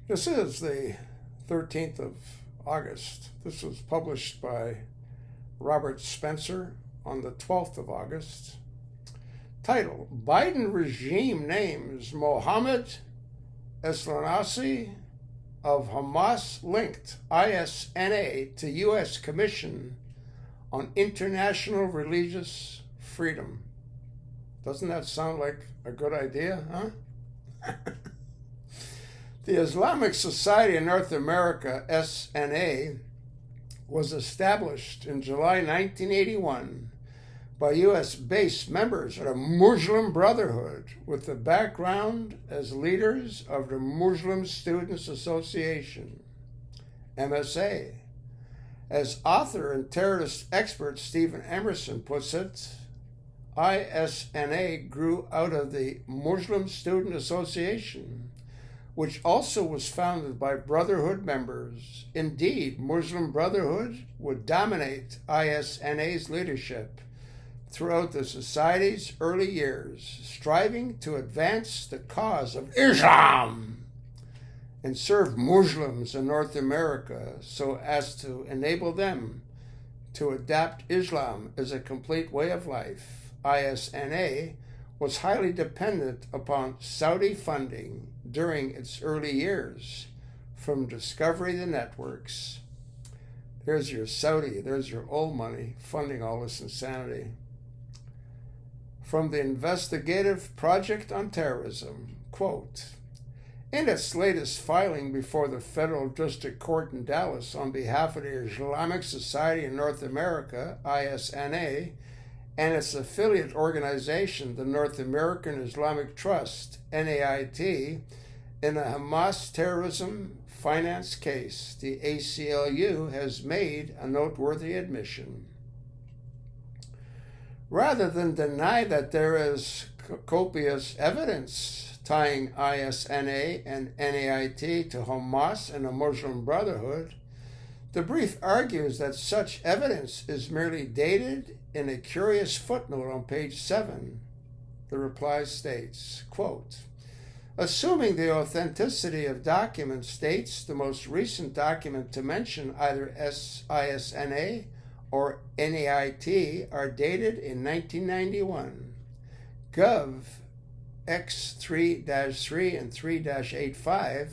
This is the 13th of August. This was published by Robert Spencer on the 12th of August. Title: Biden regime names Mohamed Elsnousi of Hamas linked ISNA to U.S. Commission on International Religious Freedom. Doesn't that sound like a good idea, huh? The Islamic Society of North America, SNA, was established in July 1981 by U.S.-based members of the Muslim Brotherhood with the background as leaders of the Muslim Students Association, MSA. As author and terrorist expert Stephen Emerson puts it, ISNA grew out of the Muslim Student Association, which also was founded by Brotherhood members. Indeed, Muslim Brotherhood would dominate ISNA's leadership throughout the society's early years, striving to advance the cause of Islam and serve Muslims in North America so as to enable them to adopt Islam as a complete way of life. ISNA was highly dependent upon Saudi funding during its early years from Discovery the Networks. There's your Saudi, there's your old money funding all this insanity. From the Investigative Project on Terrorism, quote, in its latest filing before the Federal District Court in Dallas on behalf of the Islamic Society in North America, ISNA, and its affiliate organization, the North American Islamic Trust, NAIT, in a Hamas terrorism finance case, the ACLU has made a noteworthy admission. Rather than deny that there is copious evidence tying ISNA and NAIT to Hamas and the Muslim Brotherhood, the brief argues that such evidence is merely dated in a curious footnote on page 7. The reply states, quote, assuming the authenticity of documents states the most recent document to mention either ISNA or NAIT are dated in 1991. Gov. X3-3 and 3-85,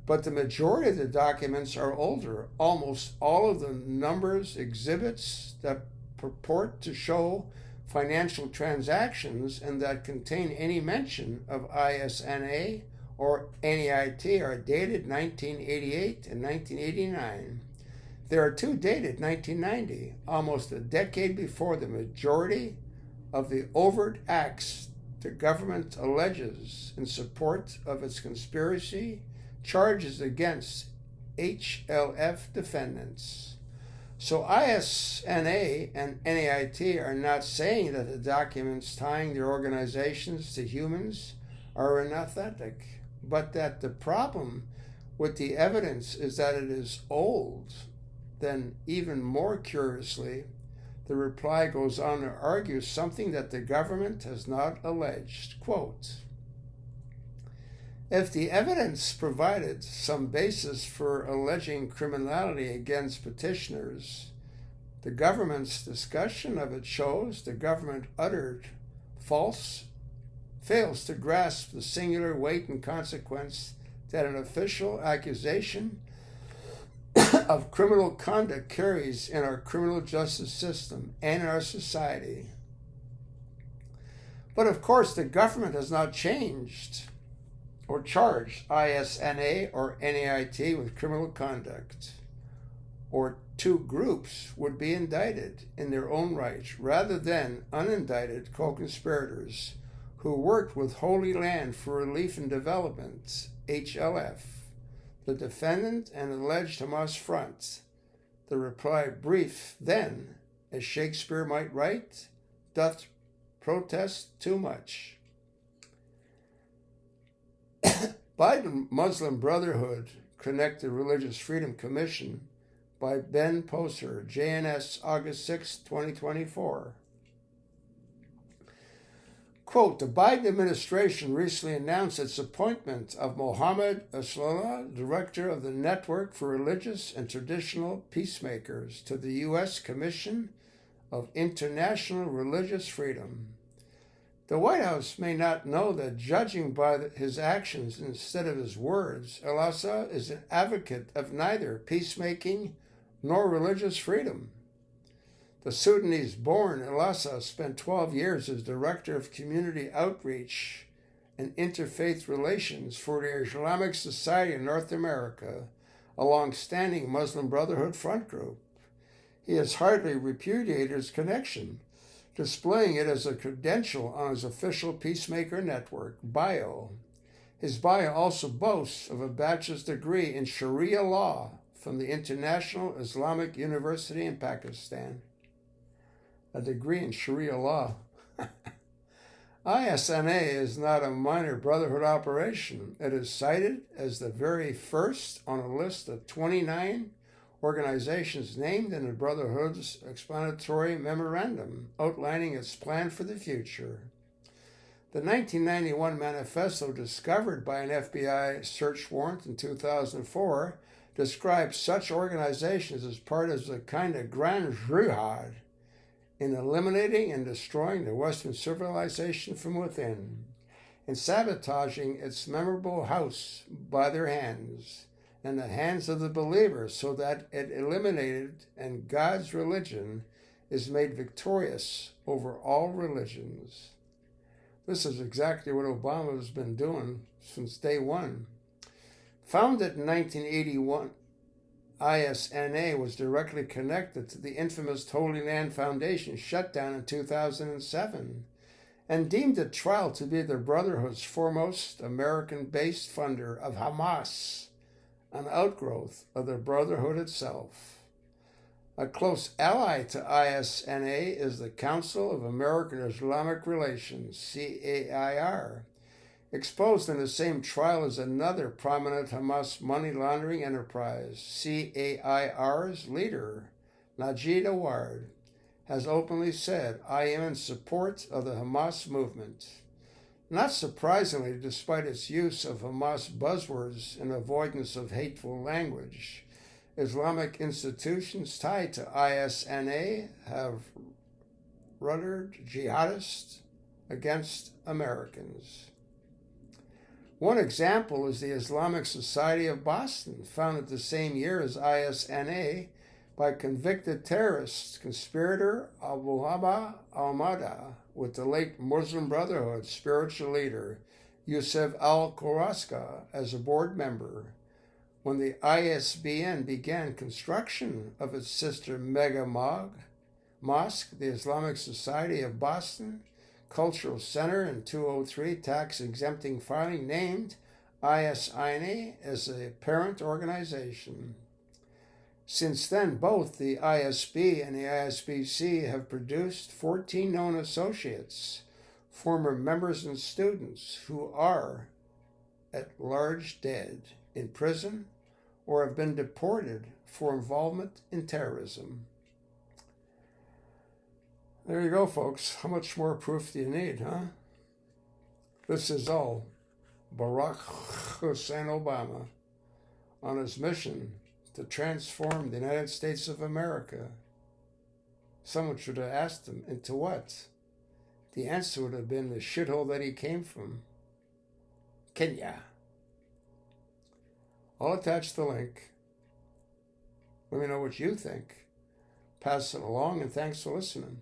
but the majority of the documents are older. Almost all of the numbers, exhibits that purport to show financial transactions and that contain any mention of ISNA or NAIT are dated 1988 and 1989. There are two dated 1990, almost a decade before the majority of the overt acts the government alleges in support of its conspiracy charges against HLF defendants. So ISNA and NAIT are not saying that the documents tying their organizations to humans are inauthentic, but that the problem with the evidence is that it is old. Then, even more curiously, the reply goes on to argue something that the government has not alleged. Quote, if the evidence provided some basis for alleging criminality against petitioners, the government's discussion of it shows the government fails to grasp the singular weight and consequence that an official accusation of criminal conduct carries in our criminal justice system and in our society. But of course, the government has not changed or charged ISNA or NAIT with criminal conduct, or two groups would be indicted in their own right rather than unindicted co-conspirators who worked with Holy Land for Relief and Development, HLF, the defendant and alleged Hamas front. The reply brief then, as Shakespeare might write, doth protest too much. Biden Muslim Brotherhood Connected Religious Freedom Commission by Ben Poser, JNS, August 6, 2024. Quote, the Biden administration recently announced its appointment of Mohamed Espouse, director of the Network for Religious and Traditional Peacemakers, to the U.S. Commission of International Religious Freedom. The White House may not know that, judging by his actions instead of his words, Elsnousi is an advocate of neither peacemaking nor religious freedom. The Sudanese-born Elsnousi spent 12 years as Director of Community Outreach and Interfaith Relations for the Islamic Society of North America, a long-standing Muslim Brotherhood front group. He has hardly repudiated his connection, displaying it as a credential on his official Peacemaker Network bio. His bio also boasts of a bachelor's degree in Sharia law from the International Islamic University in Pakistan. A degree in Sharia law. ISNA is not a minor Brotherhood operation. It is cited as the very first on a list of 29 organizations named in the Brotherhood's explanatory memorandum outlining its plan for the future. The 1991 manifesto, discovered by an FBI search warrant in 2004, describes such organizations as part of the kind of grand jihad in eliminating and destroying the Western civilization from within, and sabotaging its memorable house by their hands and the hands of the believers, so that it eliminated and God's religion is made victorious over all religions. This is exactly what Obama has been doing since day one. Founded in 1981, ISNA was directly connected to the infamous Holy Land Foundation, shut down in 2007, and deemed at trial to be the Brotherhood's foremost American-based funder of Hamas, an outgrowth of the Brotherhood itself. A close ally to ISNA is the Council of American Islamic Relations, CAIR, exposed in the same trial as another prominent Hamas money laundering enterprise. CAIR's leader, Najib Awad, has openly said, "I am in support of the Hamas movement." Not surprisingly, despite its use of Hamas buzzwords and avoidance of hateful language, Islamic institutions tied to ISNA have ruddered jihadists against Americans. One example is the Islamic Society of Boston, founded the same year as ISNA by convicted terrorist conspirator Abu Haba al-Mada, with the late Muslim Brotherhood spiritual leader Yusuf al-Quraska as a board member. When the ISBN began construction of its sister mega mosque, the Islamic Society of Boston Cultural Center in 203 tax-exempting filing, named ISNA as a parent organization. Since then, both the ISB and the ISBC have produced 14 known associates, former members and students who are at large dead, in prison, or have been deported for involvement in terrorism. There you go, folks. How much more proof do you need, huh? This is all Barack Hussein Obama on his mission to transform the United States of America. Someone should have asked him, into what? The answer would have been the shithole that he came from. Kenya. I'll attach the link. Let me know what you think. Pass it along, and thanks for listening.